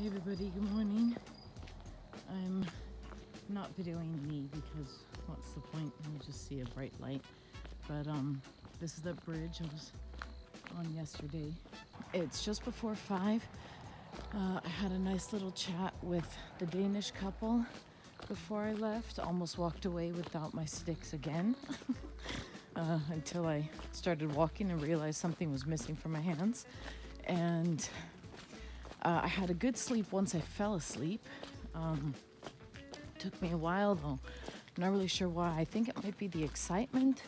Hey everybody, good morning. I'm not videoing me because what's the point? You just see a bright light. But this is the bridge I was on yesterday. It's just before 5. I had a nice little chat with the Danish couple before I left. Almost walked away without my sticks again until I started walking and realized something was missing from my hands. And I had a good sleep once I fell asleep. Took me a while though. I'm not really sure why. I think it might be the excitement.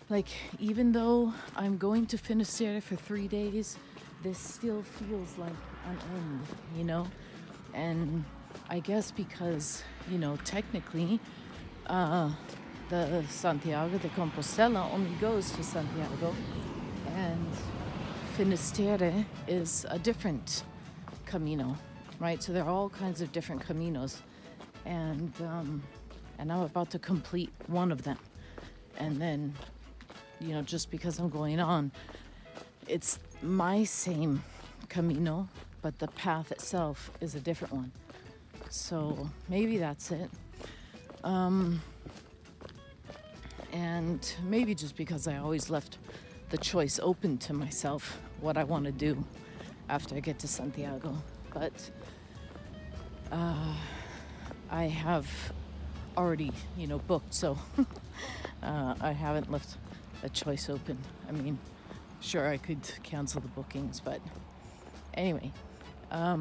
Like, even though I'm going to Finisterre for 3 days, this still feels like an end, you know? And I guess because, you know, technically, the Santiago de Compostela only goes to Santiago, and Finisterre is a different Camino, right? So there are all kinds of different Caminos, and I'm about to complete one of them, and then, you know, just because I'm going on, it's my same Camino, but the path itself is a different one. So maybe that's it. And maybe just because I always left the choice open to myself what I want to do after I get to Santiago. But I have already, you know, booked, so I haven't left a choice open. I mean, sure, I could cancel the bookings, but anyway, a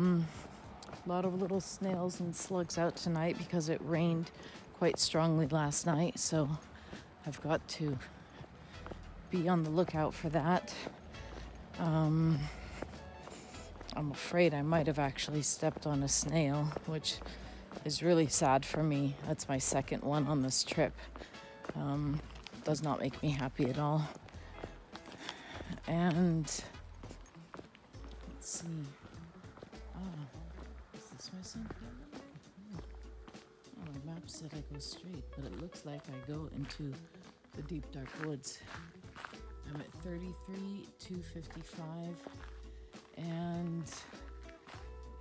lot of little snails and slugs out tonight because it rained quite strongly last night, so I've got to be on the lookout for that. I'm afraid I might have actually stepped on a snail, which is really sad for me. That's my second one on this trip. Does not make me happy at all. And let's see. Is this missing? Oh, my map said I go straight, but it looks like I go into the deep dark woods. I'm at 33,255, and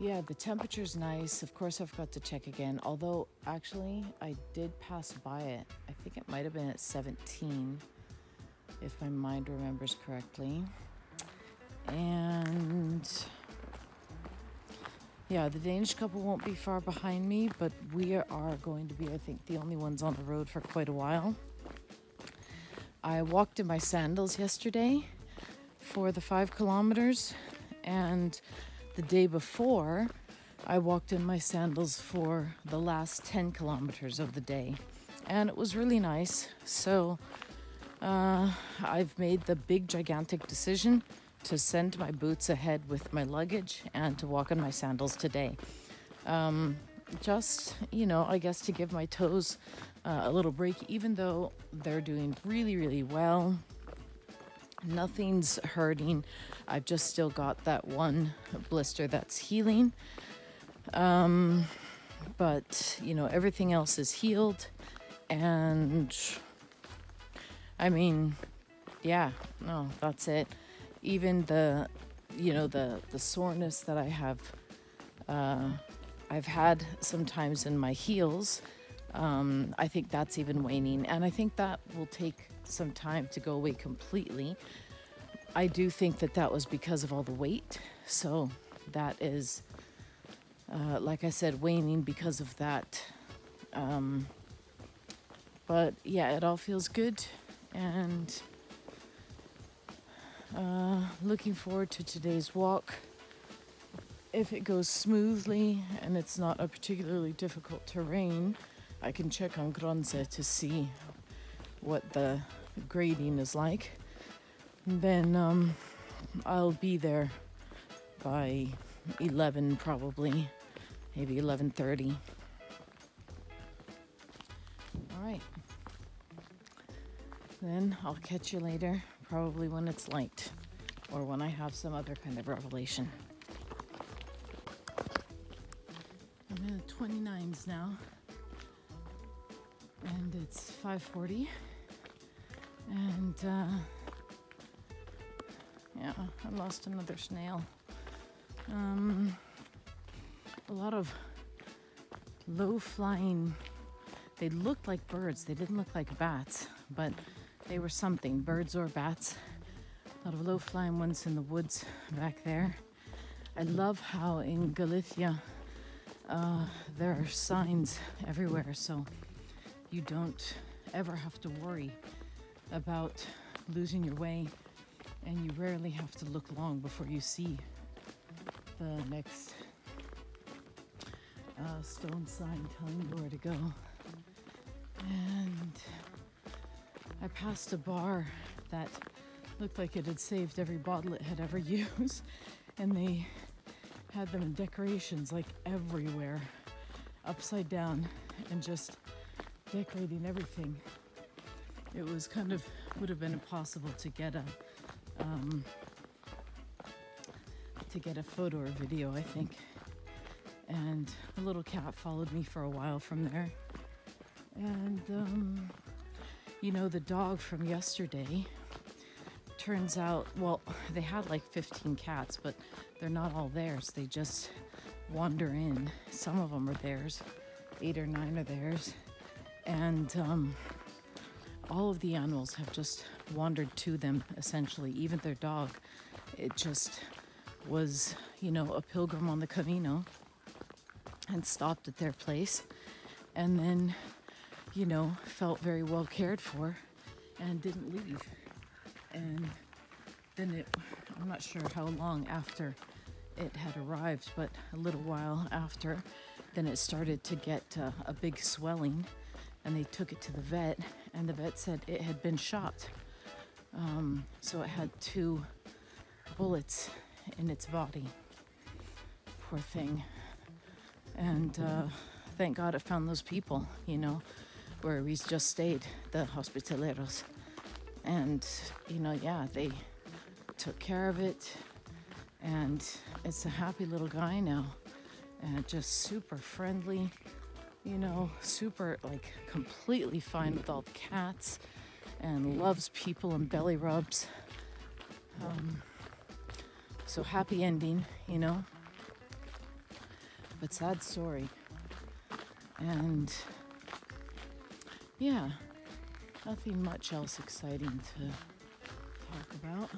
yeah, the temperature's nice. Of course, I've got to check again, although actually I did pass by it. I think it might have been at 17, if my mind remembers correctly. And yeah, the Danish couple won't be far behind me, but we are going to be, I think, the only ones on the road for quite a while. I walked in my sandals yesterday for the 5 kilometers, and the day before I walked in my sandals for the last 10 kilometers of the day, and it was really nice. So I've made the big gigantic decision to send my boots ahead with my luggage and to walk in my sandals today. Just, you know, I guess to give my toes a little break, even though they're doing really, really well. Nothing's hurting. I've just still got that one blister that's healing. But, you know, everything else is healed. And I mean, yeah, no, that's it. Even the, you know, the soreness that I have, I've had sometimes in my heels, I think that's even waning, and I think that will take some time to go away completely. I do think that was because of all the weight, so that is, like I said, waning because of that. But yeah, it all feels good, and looking forward to today's walk. If it goes smoothly and it's not a particularly difficult terrain, I can check on Gronse to see what the grading is like. And then I'll be there by 11 probably, maybe 11:30. All right. Then I'll catch you later, probably when it's light or when I have some other kind of revelation. I'm in the 29s now, and it's 5:40, and yeah, I lost another snail. a lot of low-flying. They looked like birds. They didn't look like bats, but they were something, birds or bats. A lot of low-flying ones in the woods back there. I love how in Galicia there are signs everywhere, so you don't ever have to worry about losing your way, and you rarely have to look long before you see the next stone sign telling you where to go. And I passed a bar that looked like it had saved every bottle it had ever used, and they had them in decorations like everywhere, upside down, and just decorating everything. It was kind of, would have been impossible to get a photo or video, I think. And the little cat followed me for a while from there. And you know, the dog from yesterday, turns out, well, they had like 15 cats, but they're not all theirs. They just wander in. Some of them are theirs, 8 or 9 are theirs. And all of the animals have just wandered to them, essentially. Even their dog, it just was, you know, a pilgrim on the Camino and stopped at their place, and then, you know, felt very well cared for and didn't leave. And then I'm not sure how long after it had arrived, but a little while after, then it started to get a big swelling, and they took it to the vet, and the vet said it had been shot. So it had 2 bullets in its body. Poor thing. And thank God it found those people, you know, where we just stayed, the hospitaleros. And, you know, yeah, they took care of it, and it's a happy little guy now, and just super friendly, you know, super, like, completely fine with all the cats, and loves people and belly rubs. So happy ending, you know, but sad story. And yeah, nothing much else exciting to talk about.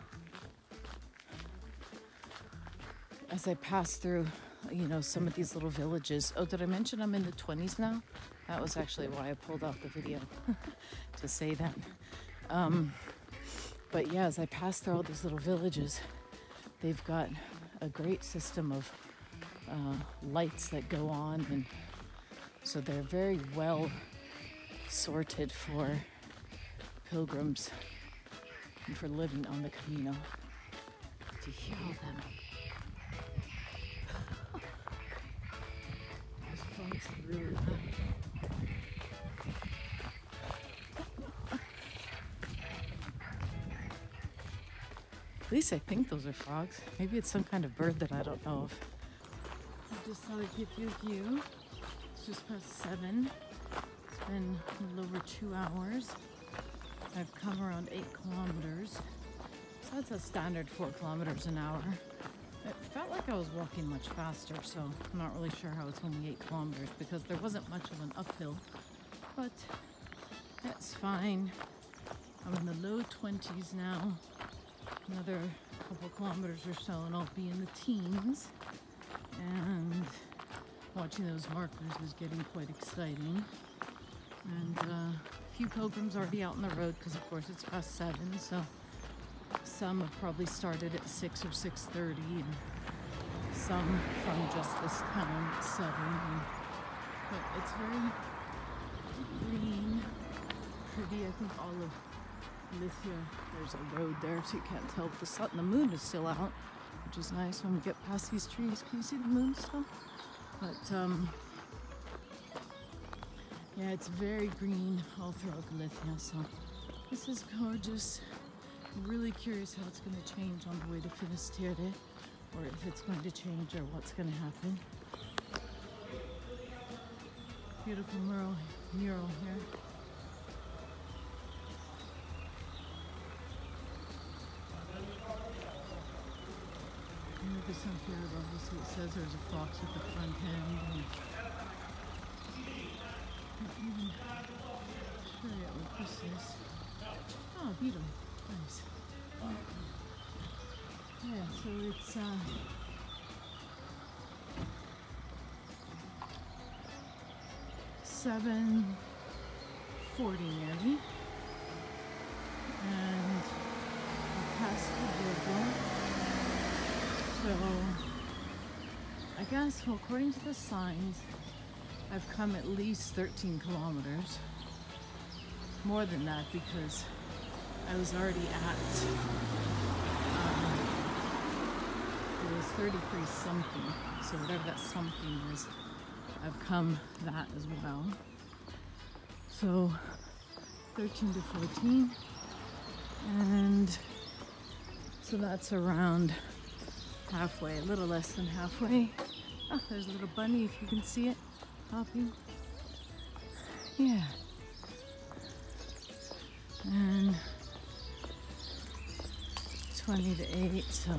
As I pass through, you know, some of these little villages. Oh, did I mention I'm in the 20s now? That was actually why I pulled out the video to say that. But yeah, as I pass through all these little villages, they've got a great system of lights that go on, and so they're very well sorted for pilgrims and for living on the Camino. To hear all them. Those frogs are really loud. At least I think those are frogs. Maybe it's some kind of bird that I don't know of. I just thought I'd give you a view. It's just past 7. It's been a little over 2 hours. I've come around 8 kilometers. So that's a standard 4 kilometers an hour. It felt like I was walking much faster, so I'm not really sure how it's only 8 kilometers because there wasn't much of an uphill. But that's fine. I'm in the low 20s now. Another couple kilometers or so and I'll be in the teens, and watching those markers is getting quite exciting. And a few pilgrims already out on the road because of course it's past 7, so some have probably started at 6 or 6:30, and some from just this town at 7. But it's very green, pretty. I think all of Galicia, there's a road there so you can't tell, but the sun, the moon is still out, which is nice when we get past these trees. Can you see the moon still? But yeah, it's very green all throughout Galicia, so this is gorgeous. I'm really curious how it's going to change on the way to Finisterre, or if it's going to change or what's going to happen. Beautiful mural here. And the Santiago, obviously it says there's a fox at the front end, and not even sure yet what this is. Oh, a beetle. Nice. Yeah, so it's 7:40 nearly, and I passed the Borgo. So I guess, well, according to the signs, I've come at least 13 kilometers. More than that, because I was already at, it was 33 something. So whatever that something is, I've come that as well. So 13 to 14. And so that's around halfway, a little less than halfway. Oh, there's a little bunny, if you can see it, popping. Yeah. And 20 to 8, so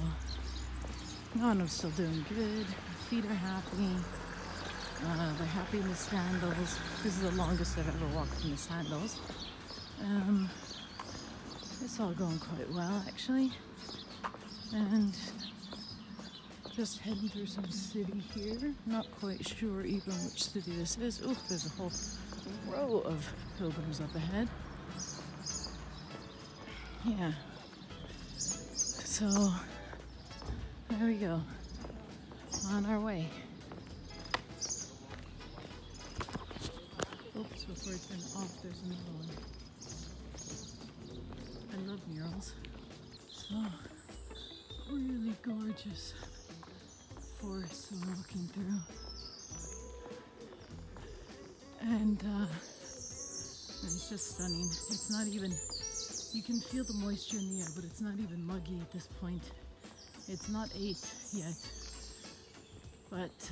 no, I'm still doing good. My feet are happy. They're happy in the sandals. This is the longest I've ever walked in the sandals. It's all going quite well, actually. And just heading through some city here. Not quite sure even which city this is. Oh, there's a whole row of pilgrims up ahead. Yeah. So, there we go. On our way. Oops, before I turn it off, there's another one. I love murals. So, really gorgeous forest I'm looking through. And it's just stunning. It's not even, you can feel the moisture in the air, but it's not even muggy at this point. It's not 8 yet, but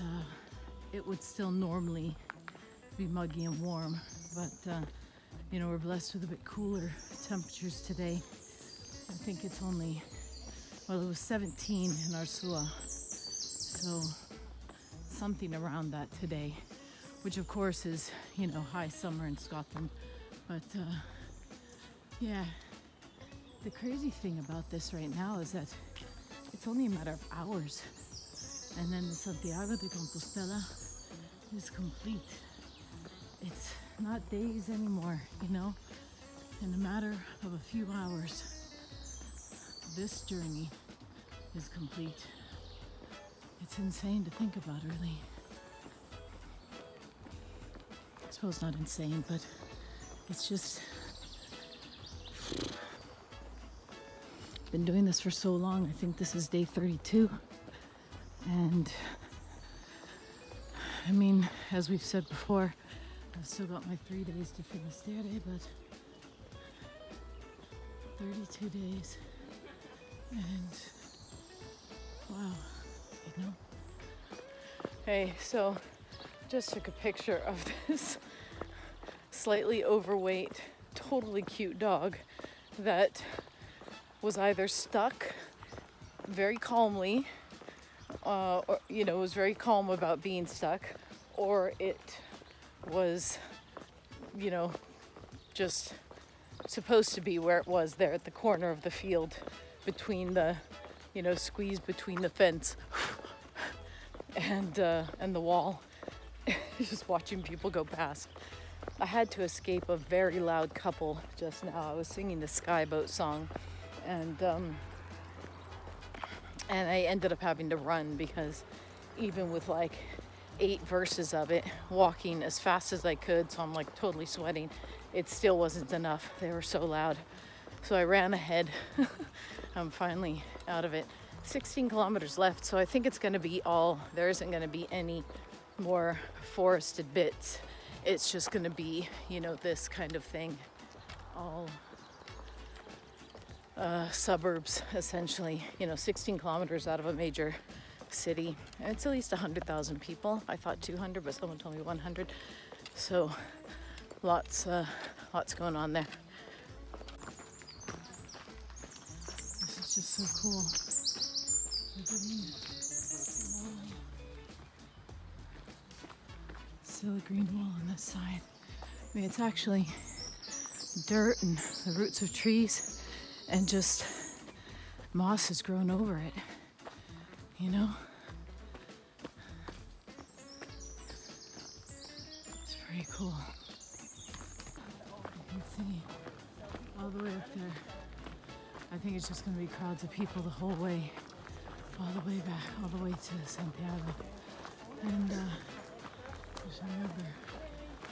it would still normally be muggy and warm. But you know, we're blessed with a bit cooler temperatures today. I think it's only, well, it was 17 in Arsua, so something around that today, which of course is, you know, high summer in Scotland. But yeah, the crazy thing about this right now is that it's only a matter of hours, and then the Santiago de Compostela is complete. It's not days anymore, you know. In a matter of a few hours, this journey is complete. It's insane to think about, really. I suppose not insane, but it's just, been doing this for so long. I think this is day 32. And I mean, as we've said before, I've still got my 3 days to Finisterre, but 32 days. And wow, you know. Hey, so just took a picture of this slightly overweight, totally cute dog that was either stuck very calmly, or, you know, was very calm about being stuck, or it was, you know, just supposed to be where it was there at the corner of the field between the, you know, squeezed between the fence and the wall. Just watching people go past. I had to escape a very loud couple just now. I was singing the Skyboat song, and I ended up having to run because even with like 8 verses of it, walking as fast as I could, so I'm like totally sweating, it still wasn't enough. They were so loud. So I ran ahead. I'm finally out of it. 16 kilometers left, so I think it's going to be all, there isn't going to be any more forested bits. It's just going to be, you know, this kind of thing, all suburbs essentially, you know, 16 kilometers out of a major city. And it's at least 100,000 people. I thought 200, but someone told me 100. So lots going on there. This is just so cool. Look at me. Still a green wall on this side. I mean, it's actually dirt and the roots of trees and just moss has grown over it, you know? It's pretty cool. You can see all the way up there. I think it's just going to be crowds of people the whole way, all the way back, all the way to Santiago. And there's another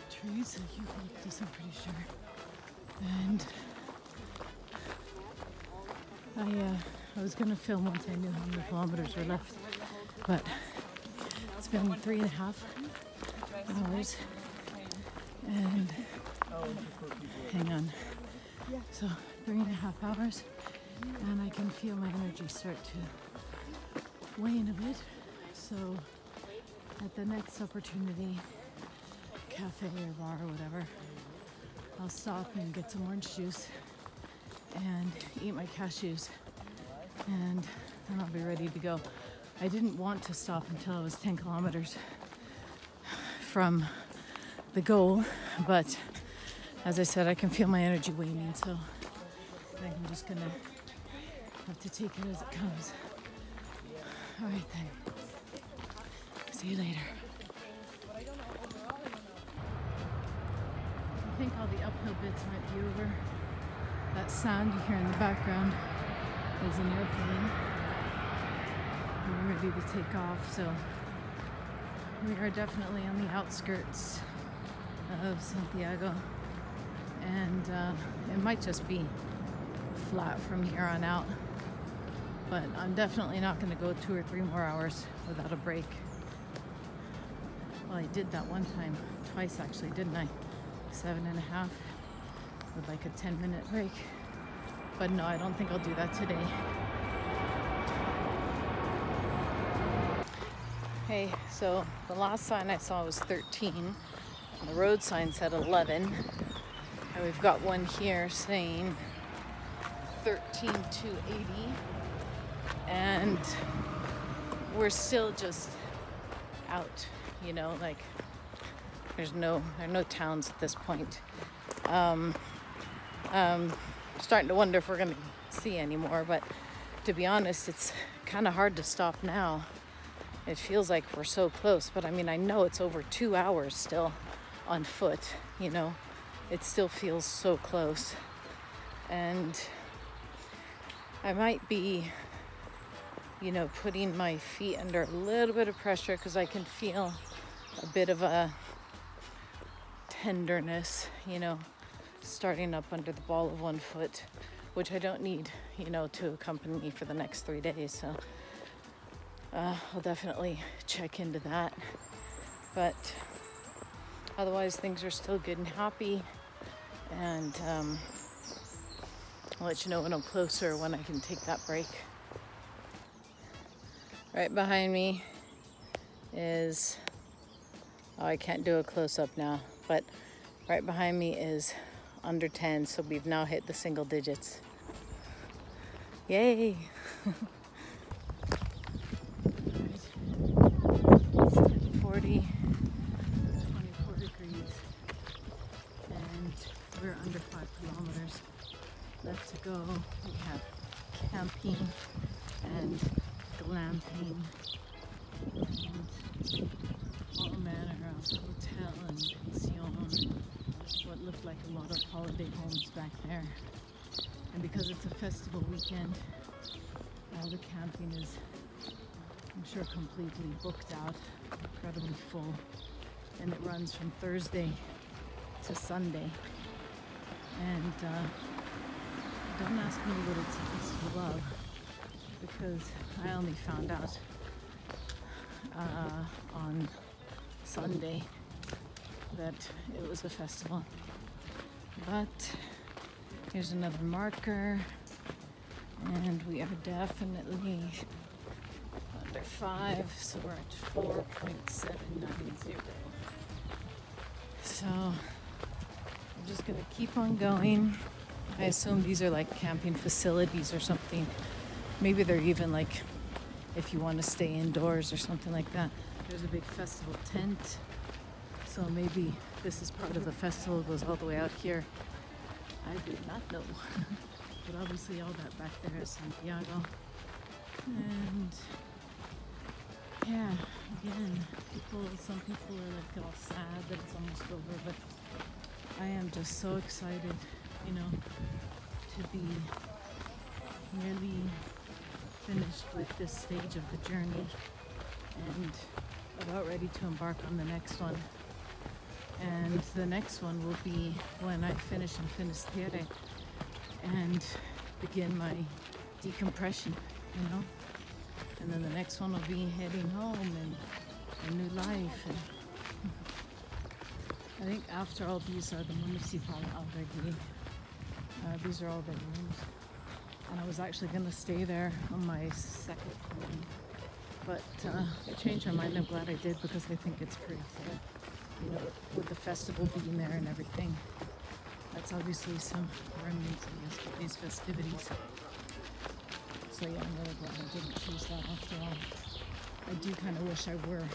trees that eucalyptus, I'm pretty sure. And I was gonna film once I knew how many kilometers were left, but it's been 3.5 hours. And hang on. So 3.5 hours, and I can feel my energy start to wane a bit. So at the next opportunity, cafe or bar or whatever, I'll stop and get some orange juice and eat my cashews, and then I'll be ready to go. I didn't want to stop until I was 10 kilometers from the goal, but as I said, I can feel my energy waning, so I'm just gonna have to take it as it comes. All right then. See you later. I think all the uphill bits might be over. That sound you hear in the background is an airplane. We're ready to take off, so we are definitely on the outskirts of Santiago, and it might just be flat from here on out, but I'm definitely not going to go 2 or 3 more hours without a break. Well, I did that one time, twice actually, didn't I? 7.5 with like a 10-minute break. But no, I don't think I'll do that today. Hey, so the last sign I saw was 13. The road sign said 11. And we've got one here saying 13 to 80. And we're still just out, you know, like there are no towns at this point. Starting to wonder if we're gonna see any more, but to be honest, it's kind of hard to stop now. It feels like we're so close, but I mean, I know it's over 2 hours still on foot, you know. It still feels so close. And I might be, you know, putting my feet under a little bit of pressure because I can feel a bit of a tenderness, you know, starting up under the ball of one foot, which I don't need, you know, to accompany me for the next 3 days. So I'll definitely check into that. But otherwise, things are still good and happy. And I'll let you know when I'm closer, when I can take that break. Right behind me is, oh, I can't do a close-up now, but right behind me is under 10, so we've now hit the single digits. Yay! It's 10:40, 24 degrees, and we're under 5 kilometers left to go. We have camping and glamping and all manner of hotel and pension, what looked like a lot of holiday homes back there. And because it's a festival weekend, all the camping is, I'm sure, completely booked out, incredibly full. And it runs from Thursday to Sunday. And don't ask me what it's a festival of, because I only found out on Sunday that it was a festival. But here's another marker, and we are definitely under 5, so we're at 4.790. So I'm just gonna keep on going. I assume these are like camping facilities or something. Maybe they're even like if you want to stay indoors or something like that. There's a big festival tent So maybe this is part of the festival, goes all the way out here. I do not know. But obviously all that back there is Santiago. And yeah, again, some people are like all sad that it's almost over, but I am just so excited, you know, to be nearly finished with this stage of the journey and about ready to embark on the next one. And the next one will be when I finish in Finisterre and begin my decompression, you know. And then the next one will be heading home and a new life. And I think after all, these are the municipal albergue. These are all the rooms. And I was actually going to stay there on my second home. But I changed my mind. I'm glad I did because I think it's pretty cool. You know, with the festival being there and everything. That's obviously some remnants of yesterday's festivities. So yeah, I'm really glad I didn't choose that after all. I do kind of wish I were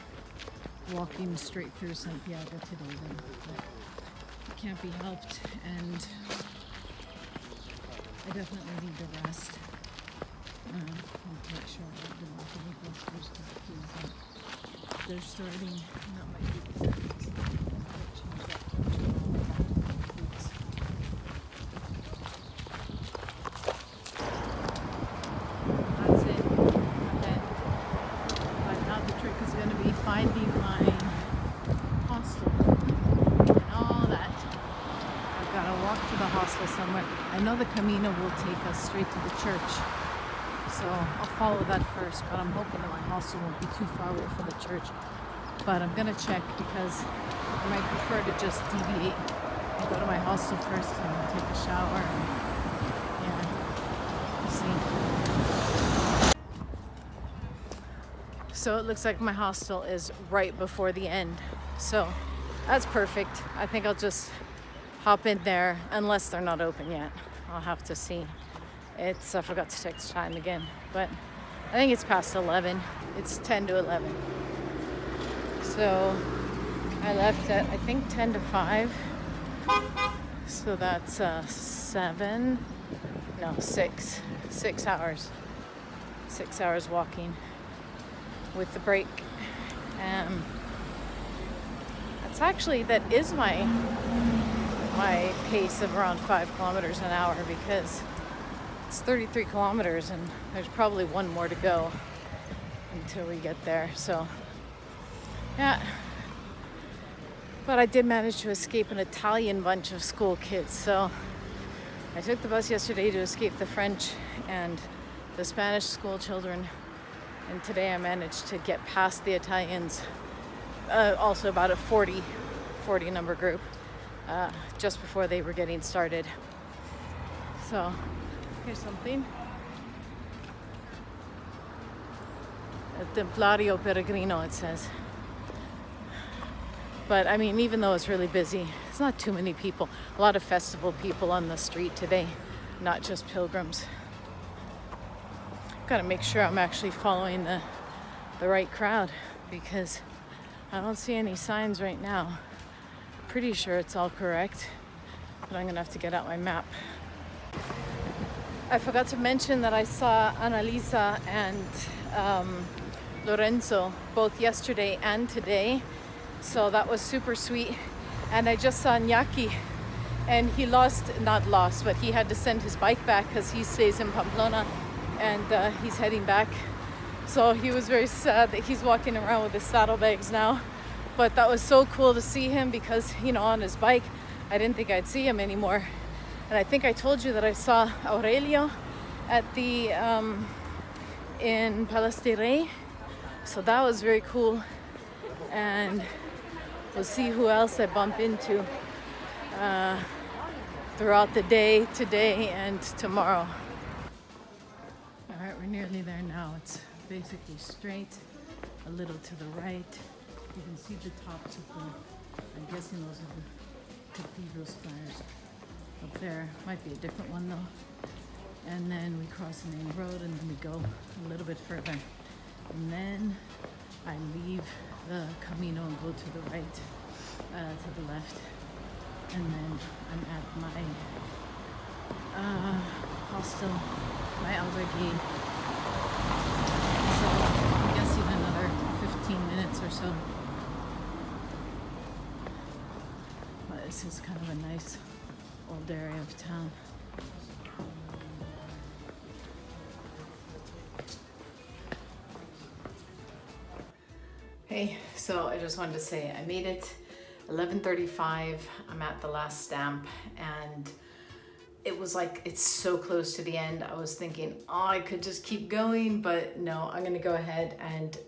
walking straight through Santiago today then, but it can't be helped, and I definitely need the rest. I'll make sure I don't walk any blisters because they're starting, that might be the change that boots. That's it. Okay. But now the trick is going to be finding my hostel and all that. I've got to walk to the hostel somewhere. I know the Camino will take us straight to the church. So I'll follow that first, but I'm hoping that my hostel won't be too far away from the church. But I'm gonna check because I might prefer to just deviate and go to my hostel first and take a shower and yeah, we'll see. So it looks like my hostel is right before the end. So that's perfect. I think I'll just hop in there unless they're not open yet. I'll have to see. I forgot to check the time again, but I think it's past 11. It's 10 to 11. So I left at, I think, 10 to 5. So that's 6 hours. 6 hours walking with the break. That is my pace of around 5 kilometers an hour because it's 33 kilometers and there's probably one more to go until we get there. So yeah, but I did manage to escape an Italian bunch of school kids. So I took the bus yesterday to escape the French and the Spanish school children, and today I managed to get past the Italians, also about a 40 number group, just before they were getting started. So here's something. A Templario Peregrino, it says. But I mean, even though it's really busy, it's not too many people. A lot of festival people on the street today, not just pilgrims. Gotta make sure I'm actually following the right crowd because I don't see any signs right now. Pretty sure it's all correct, but I'm gonna have to get out my map. I forgot to mention that I saw Annalisa and Lorenzo both yesterday and today, so that was super sweet. And I just saw Iñaki, and he but he had to send his bike back because he stays in Pamplona, and he's heading back. So he was very sad that he's walking around with his saddlebags now. But that was so cool to see him because, you know, on his bike, I didn't think I'd see him anymore. And I think I told you that I saw Aurelio at the in Palace de Rey. So that was very cool. And we'll see who else I bump into throughout the day, today and tomorrow. All right, we're nearly there now. It's basically straight, a little to the right. You can see the tops of I'm guessing those are the cathedral spires up there. Might be a different one though. And then we cross the main road and then we go a little bit further. And then I leave the Camino and go to the right. to the left, and then I'm at my hostel, my albergue. So I'm guessing another 15 minutes or so. But this is kind of a nice old area of town. Hey, so I just wanted to say I made it. 11:35, I'm at the last stamp, and it was like, it's so close to the end. I was thinking, oh, I could just keep going, but no, I'm gonna go ahead and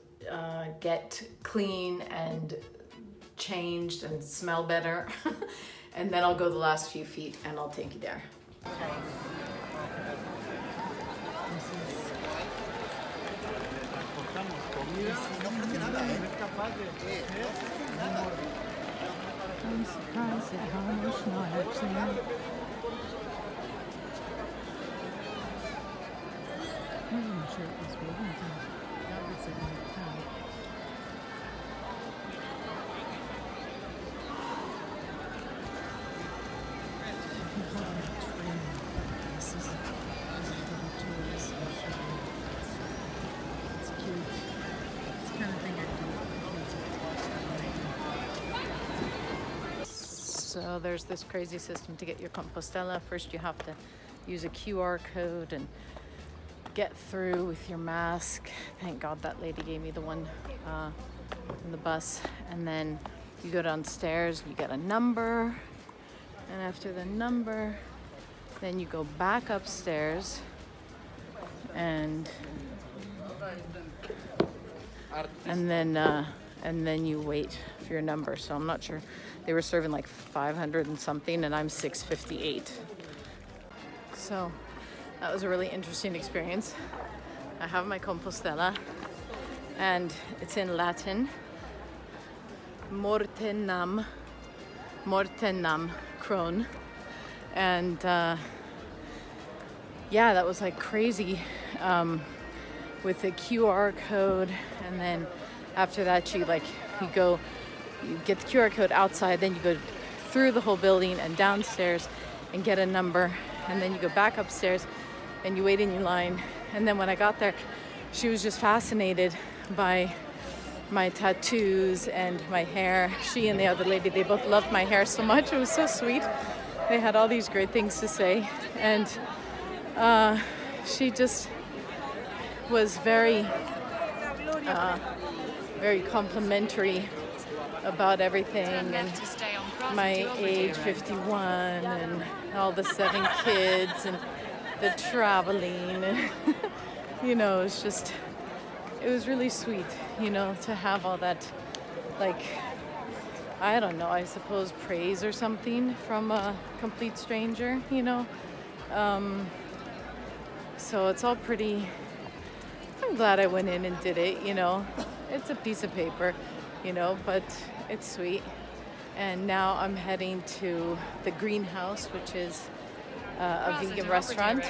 get clean and changed and smell better. And then I'll go the last few feet and I'll take you there. I'm surprised at how emotional I actually am. I wasn't sure it was big until that was a good time. This is double tours. It's cute. It's the kind of thing I do with kids. So there's this crazy system to get your Compostela. First you have to use a QR code and get through with your mask. Thank God that lady gave me the one in the bus. And then you go downstairs, you get a number, and after the number, then you go back upstairs and then you wait for your number. So I'm not sure, they were serving like 500 and something, and I'm 658. So that was a really interesting experience. I have my Compostela, and it's in Latin. Mortenam Kron. And yeah, that was like crazy with the QR code. And then after that, you get the QR code outside, then you go through the whole building and downstairs and get a number, and then you go back upstairs and you wait in your line. And then when I got there, she was just fascinated by my tattoos and my hair. She and the other lady, they both loved my hair so much. It was so sweet. They had all these great things to say, and she just was very complimentary about everything, and my age, 51, and all the 7 kids, and the traveling, and you know, it was really sweet, you know, to have all that, like, I don't know, I suppose praise or something from a complete stranger, you know. So it's all pretty, I'm glad I went in and did it, you know. It's a piece of paper, you know, but it's sweet. And now I'm heading to the Greenhouse, which is a vegan restaurant,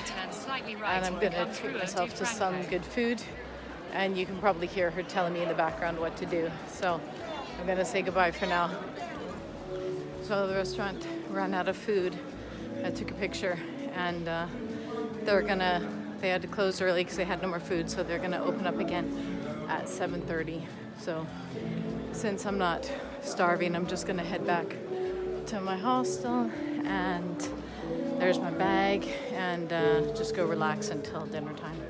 and I'm gonna treat myself to some good food, and you can probably hear her telling me in the background what to do. So I'm gonna say goodbye for now. So the restaurant ran out of food. I took a picture, and they had to close early because they had no more food, so they're gonna open up again at 7:30. So since I'm not starving, I'm just gonna head back to my hostel, and there's my bag, and just go relax until dinner time.